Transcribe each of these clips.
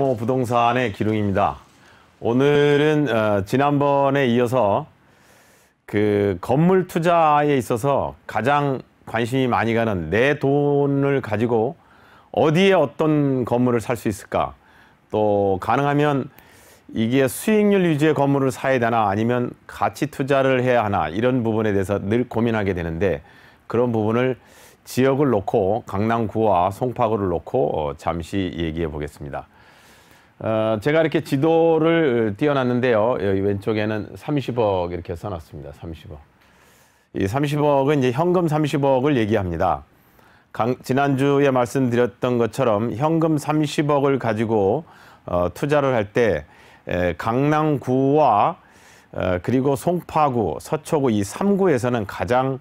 금호 부동산의 기룡입니다. 오늘은 지난번에 이어서 그 건물 투자에 있어서 가장 관심이 많이 가는 내 돈을 가지고 어디에 어떤 건물을 살 수 있을까? 또 가능하면 이게 수익률 위주의 건물을 사야 되나 아니면 가치 투자를 해야 하나 이런 부분에 대해서 늘 고민하게 되는데 그런 부분을 지역을 놓고 강남구와 송파구를 놓고 잠시 얘기해 보겠습니다. 제가 이렇게 지도를 띄워놨는데요. 여기 왼쪽에는 30억 이렇게 써놨습니다. 30억. 이 30억은 이제 현금 30억을 얘기합니다. 지난주에 말씀드렸던 것처럼 현금 30억을 가지고 투자를 할 때 강남구와 그리고 송파구, 서초구 이 3구에서는 가장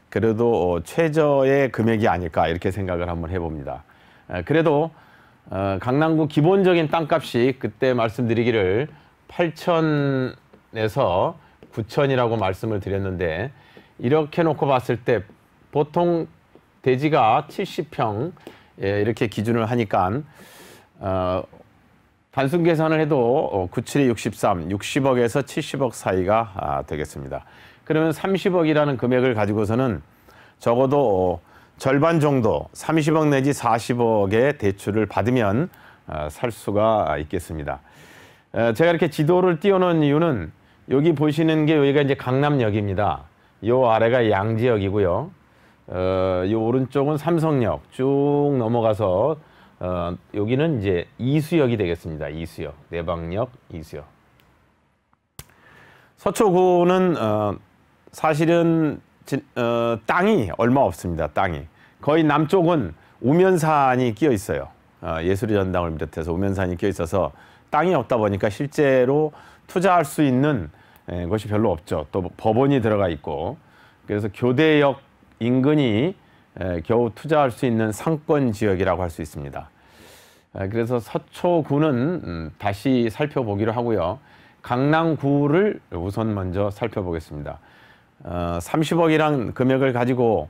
그래도 최저의 금액이 아닐까 이렇게 생각을 한번 해봅니다. 그래도 강남구 기본적인 땅값이 그때 말씀드리기를 8천에서 9천이라고 말씀을 드렸는데 이렇게 놓고 봤을 때 보통 대지가 70평 이렇게 기준을 하니까 단순 계산을 해도 97에 63, 60억에서 70억 사이가 되겠습니다. 그러면 30억이라는 금액을 가지고서는 적어도 절반 정도 30억 내지 40억의 대출을 받으면 살 수가 있겠습니다. 제가 이렇게 지도를 띄워놓은 이유는 여기 보시는 게 여기가 이제 강남역입니다. 요 아래가 양지역이고요. 요 오른쪽은 삼성역 쭉 넘어가서 여기는 이제 이수역이 되겠습니다. 이수역, 내방역, 이수역. 서초구는 사실은 땅이 얼마 없습니다. 땅이 거의 남쪽은 우면산이 끼어 있어요. 예술의 전당을 비롯해서 우면산이 끼어 있어서 땅이 없다 보니까 실제로 투자할 수 있는 것이 별로 없죠. 또 법원이 들어가 있고 그래서 교대역 인근이 겨우 투자할 수 있는 상권 지역이라고 할 수 있습니다. 그래서 서초구는 다시 살펴보기로 하고요. 강남구를 우선 먼저 살펴보겠습니다. 30억이란 금액을 가지고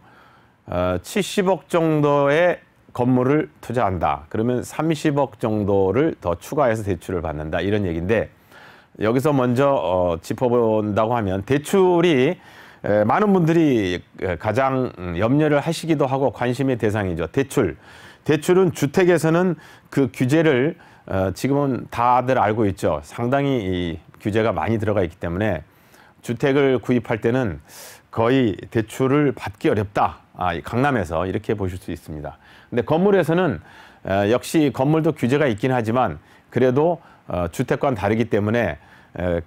70억 정도의 건물을 투자한다. 그러면 30억 정도를 더 추가해서 대출을 받는다. 이런 얘기인데 여기서 먼저 짚어본다고 하면 대출이 많은 분들이 가장 염려를 하시기도 하고 관심의 대상이죠. 대출은 주택에서는 그 규제를 지금은 다들 알고 있죠. 상당히 이 규제가 많이 들어가 있기 때문에 주택을 구입할 때는 거의 대출을 받기 어렵다. 강남에서 이렇게 보실 수 있습니다. 근데 건물에서는 역시 건물도 규제가 있긴 하지만 그래도 주택과는 다르기 때문에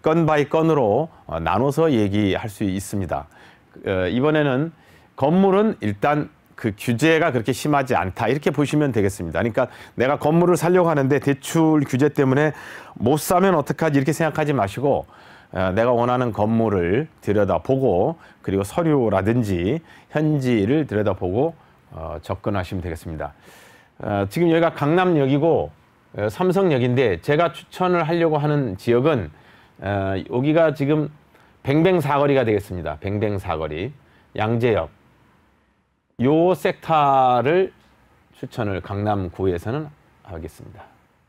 건 바이 건으로 나눠서 얘기할 수 있습니다. 이번에는 건물은 일단 그 규제가 그렇게 심하지 않다 이렇게 보시면 되겠습니다. 그러니까 내가 건물을 사려고 하는데 대출 규제 때문에 못 사면 어떡하지 이렇게 생각하지 마시고 내가 원하는 건물을 들여다보고 그리고 서류라든지 현지를 들여다보고 접근하시면 되겠습니다. 지금 여기가 강남역이고 삼성역인데 제가 추천을 하려고 하는 지역은 여기가 지금 뱅뱅사거리가 되겠습니다. 뱅뱅사거리, 양재역 요 섹터를 추천을 강남구에서는 하겠습니다.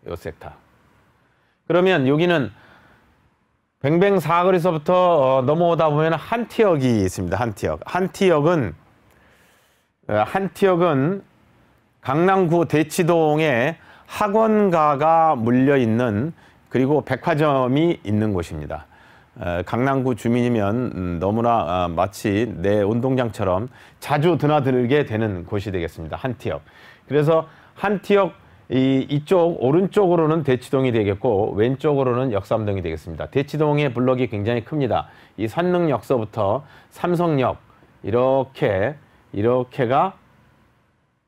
요 섹터. 그러면 여기는 뱅뱅사거리서부터 넘어오다 보면 한티역이 있습니다. 한티역은 강남구 대치동에 학원가가 물려 있는 그리고 백화점이 있는 곳입니다. 강남구 주민이면 너무나 마치 내 운동장처럼 자주 드나들게 되는 곳이 되겠습니다. 한티역. 그래서 한티역 이쪽 오른쪽으로는 대치동이 되겠고 왼쪽으로는 역삼동이 되겠습니다. 대치동의 블록이 굉장히 큽니다. 이 산릉역서부터 삼성역 이렇게가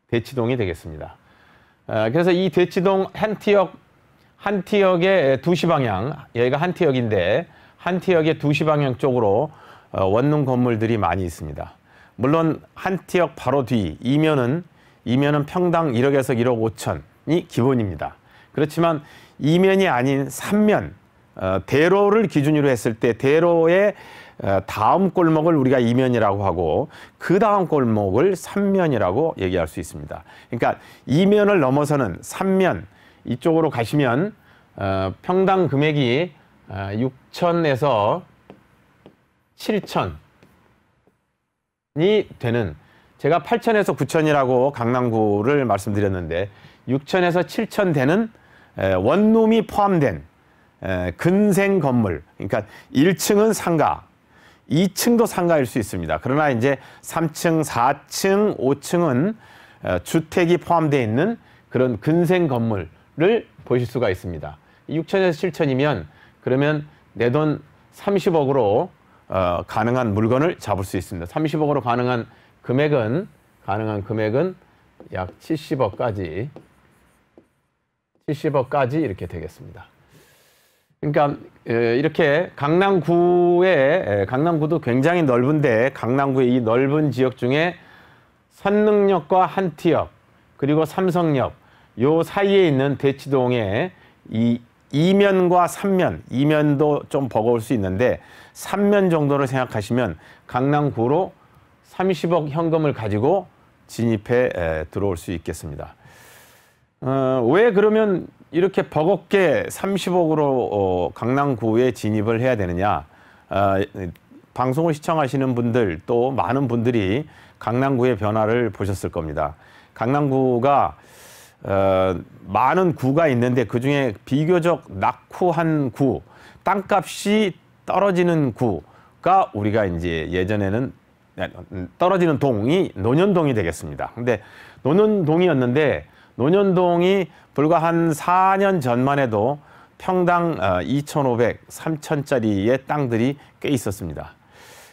대치동이 되겠습니다. 그래서 이 대치동 한티역의 2시 방향, 여기가 한티역인데 한티역의 2시 방향 쪽으로 원룸 건물들이 많이 있습니다. 물론 한티역 바로 뒤 이면은 평당 1억에서 1억 5천이 기본입니다. 그렇지만 이면이 아닌 3면, 대로를 기준으로 했을 때 대로의 다음 골목을 우리가 이면이라고 하고 그 다음 골목을 3면이라고 얘기할 수 있습니다. 그러니까 이면을 넘어서는 3면, 이쪽으로 가시면 평당 금액이 6천에서 7천이 되는, 제가 8천에서 9천이라고 강남구를 말씀드렸는데 6천에서 7천 되는 원룸이 포함된 근생 건물, 그러니까 1층은 상가, 2층도 상가일 수 있습니다. 그러나 이제 3층, 4층, 5층은 주택이 포함되어 있는 그런 근생 건물을 보실 수가 있습니다. 6천에서 7천이면 그러면 내 돈 30억으로 가능한 물건을 잡을 수 있습니다. 30억으로 가능한 금액은 약 70억까지 이렇게 되겠습니다. 그러니까 이렇게 강남구도 굉장히 넓은데, 강남구의 이 넓은 지역 중에 선릉역과 한티역 그리고 삼성역 요 사이에 있는 대치동에 이 2면과 3면, 2면도 좀 버거울 수 있는데 3면 정도를 생각하시면 강남구로 30억 현금을 가지고 진입해 들어올 수 있겠습니다. 왜 그러면 이렇게 버겁게 30억으로 강남구에 진입을 해야 되느냐? 방송을 시청하시는 분들, 또 많은 분들이 강남구의 변화를 보셨을 겁니다. 강남구가 많은 구가 있는데 그중에 비교적 낙후한 구, 땅값이 떨어지는 구가 우리가 이제 예전에는 떨어지는 동이 논현동이 되겠습니다. 근데 논현동이었는데 논현동이 불과 한 4년 전만 해도 평당 2,500, 3,000짜리의 땅들이 꽤 있었습니다.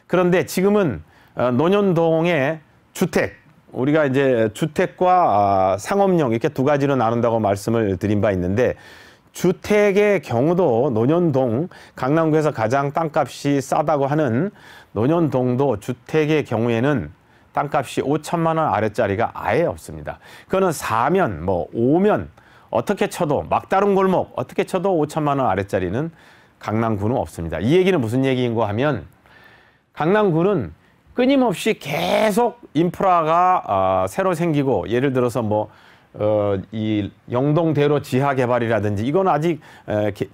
그런데 지금은 논현동의 주택, 우리가 이제 주택과 상업용 이렇게 두 가지로 나눈다고 말씀을 드린 바 있는데, 주택의 경우도 논현동, 강남구에서 가장 땅값이 싸다고 하는 논현동도 주택의 경우에는 땅값이 5천만 원 아래짜리가 아예 없습니다. 그거는 4면, 뭐 5면 어떻게 쳐도, 막다른 골목 어떻게 쳐도 5천만 원 아래짜리는 강남구는 없습니다. 이 얘기는 무슨 얘기인가 하면, 강남구는 끊임없이 계속 인프라가 새로 생기고, 예를 들어서 이 영동대로 지하 개발이라든지, 이건 아직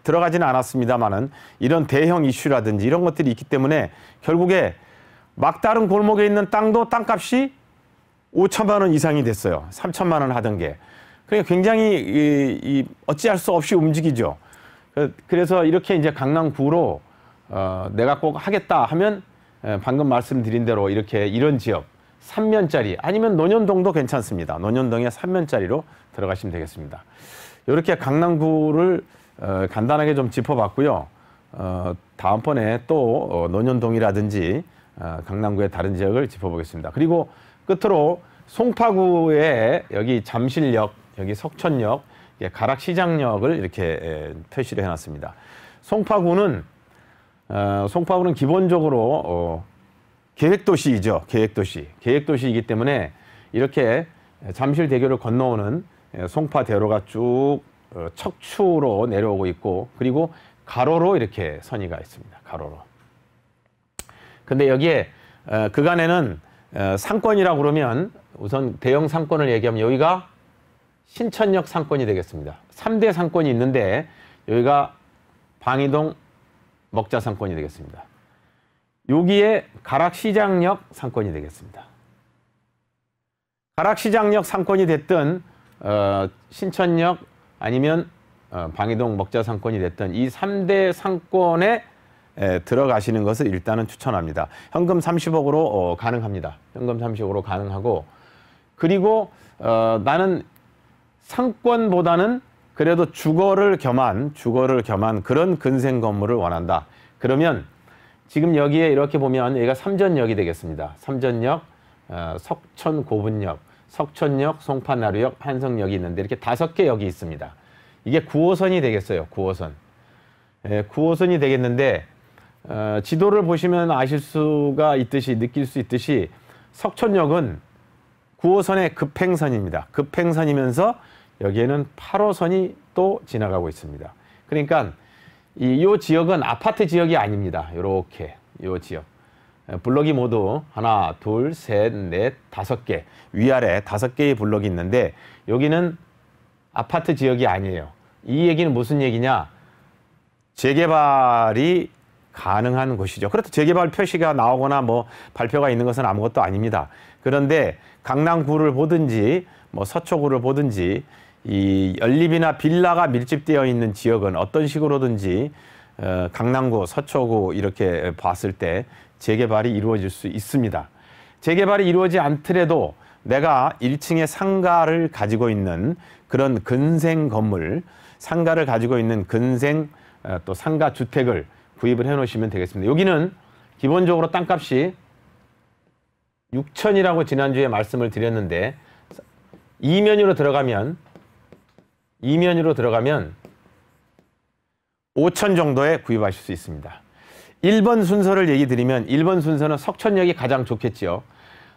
들어가지는 않았습니다만은 이런 대형 이슈라든지 이런 것들이 있기 때문에 결국에 막다른 골목에 있는 땅도 땅값이 5천만 원 이상이 됐어요. 3천만 원 하던 게. 그러니까 굉장히 어찌할 수 없이 움직이죠. 그래서 이렇게 이제 강남구로 내가 꼭 하겠다 하면 방금 말씀드린 대로 이런 지역 3면짜리, 아니면 논현동도 괜찮습니다. 논현동에 3면짜리로 들어가시면 되겠습니다. 이렇게 강남구를 간단하게 좀 짚어봤고요. 다음번에 또 논현동이라든지 강남구의 다른 지역을 짚어보겠습니다. 그리고 끝으로 송파구에 여기 잠실역, 여기 석천역, 가락시장역을 이렇게 표시를 해놨습니다. 송파구는 기본적으로 계획도시이죠. 계획도시이기 때문에 이렇게 잠실대교를 건너오는 송파대로가 쭉 척추로 내려오고 있고, 그리고 가로로 이렇게 선의가 있습니다. 가로로. 근데 여기에 그간에는 상권이라고 그러면, 우선 대형 상권을 얘기하면 여기가 신천역 상권이 되겠습니다. 3대 상권이 있는데 여기가 방이동 먹자 상권이 되겠습니다. 여기에 가락시장역 상권이 되겠습니다. 가락시장역 상권이 됐든 신천역 아니면 방이동 먹자 상권이 됐든 이 3대 상권에 들어가시는 것을 일단은 추천합니다. 현금 30억으로 가능합니다. 현금 30억으로 가능하고, 그리고 나는 상권보다는 그래도 주거를 겸한 그런 근생 건물을 원한다. 그러면 지금 여기에 이렇게 보면 여기가 삼전역이 되겠습니다. 삼전역, 석천고분역, 석천역, 송파나루역, 한성역이 있는데 이렇게 5개 역이 있습니다. 이게 9호선이 되겠어요. 9호선. 9호선이 되겠는데 지도를 보시면 아실 수가 있듯이, 느낄 수 있듯이 석천역은 9호선의 급행선입니다. 급행선이면서 여기에는 8호선이 또 지나가고 있습니다. 그러니까 이 지역은 아파트 지역이 아닙니다. 이렇게 이 지역. 블록이 모두 하나, 둘, 셋, 넷, 5개. 위아래 5개의 블록이 있는데 여기는 아파트 지역이 아니에요. 이 얘기는 무슨 얘기냐? 재개발이 가능한 곳이죠. 그렇다 재개발 표시가 나오거나 뭐 발표가 있는 것은 아무것도 아닙니다. 그런데 강남구를 보든지 뭐 서초구를 보든지 이 연립이나 빌라가 밀집되어 있는 지역은 어떤 식으로든지 강남구, 서초구 이렇게 봤을 때 재개발이 이루어질 수 있습니다. 재개발이 이루어지지 않더라도 내가 1층의 상가를 가지고 있는 그런 근생 건물, 상가를 가지고 있는 근생 또 상가 주택을 구입을 해 놓으시면 되겠습니다. 여기는 기본적으로 땅값이 6천이라고 지난주에 말씀을 드렸는데 이면으로 들어가면 5천 정도에 구입하실 수 있습니다. 1번 순서를 얘기 드리면 1번 순서는 석천역이 가장 좋겠죠.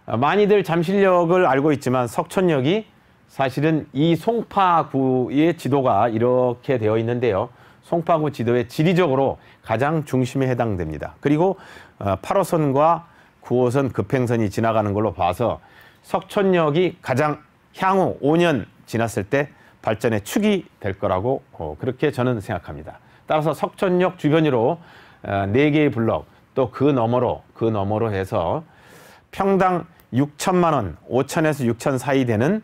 많이들 잠실역을 알고 있지만 석천역이 사실은 이 송파구의 지도가 이렇게 되어 있는데요. 송파구 지도의 지리적으로 가장 중심에 해당됩니다. 그리고 8호선과 9호선 급행선이 지나가는 걸로 봐서 석천역이 가장 향후 5년 지났을 때 발전의 축이 될 거라고 그렇게 저는 생각합니다. 따라서 석천역 주변으로 4개의 블록 또 그 너머로 해서 평당 6천만 원, 5천에서 6천 사이 되는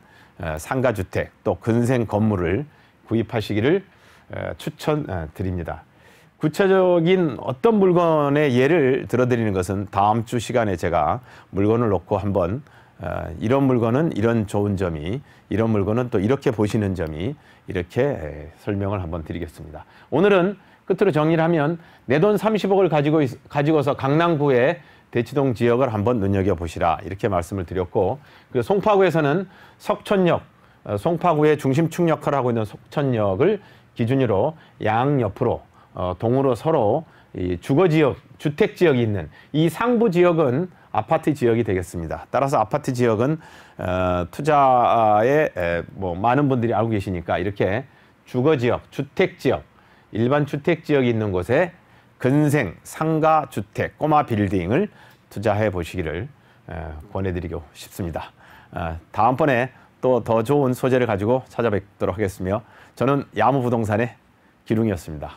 상가주택 또 근생 건물을 구입하시기를 추천드립니다. 구체적인 어떤 물건의 예를 들어드리는 것은 다음 주 시간에 제가 물건을 놓고 한번 이런 물건은 이런 좋은 점이, 이런 물건은 또 이렇게 보시는 점이 이렇게 설명을 한번 드리겠습니다. 오늘은 끝으로 정리를 하면 내 돈 30억을 가지고서 강남구의 대치동 지역을 한번 눈여겨보시라 이렇게 말씀을 드렸고, 그리고 송파구에서는 석천역, 송파구의 중심축 역할을 하고 있는 석천역을 기준으로 양옆으로 동으로 서로 이 주거지역, 주택지역이 있는 이 상부 지역은 아파트 지역이 되겠습니다. 따라서 아파트 지역은 투자에 뭐 많은 분들이 알고 계시니까 이렇게 주거지역, 주택지역, 일반 주택지역이 있는 곳에 근생, 상가, 주택, 꼬마 빌딩을 투자해 보시기를 권해드리고 싶습니다. 다음번에 또 더 좋은 소재를 가지고 찾아뵙도록 하겠으며 저는 야무부동산의 기룽이었습니다.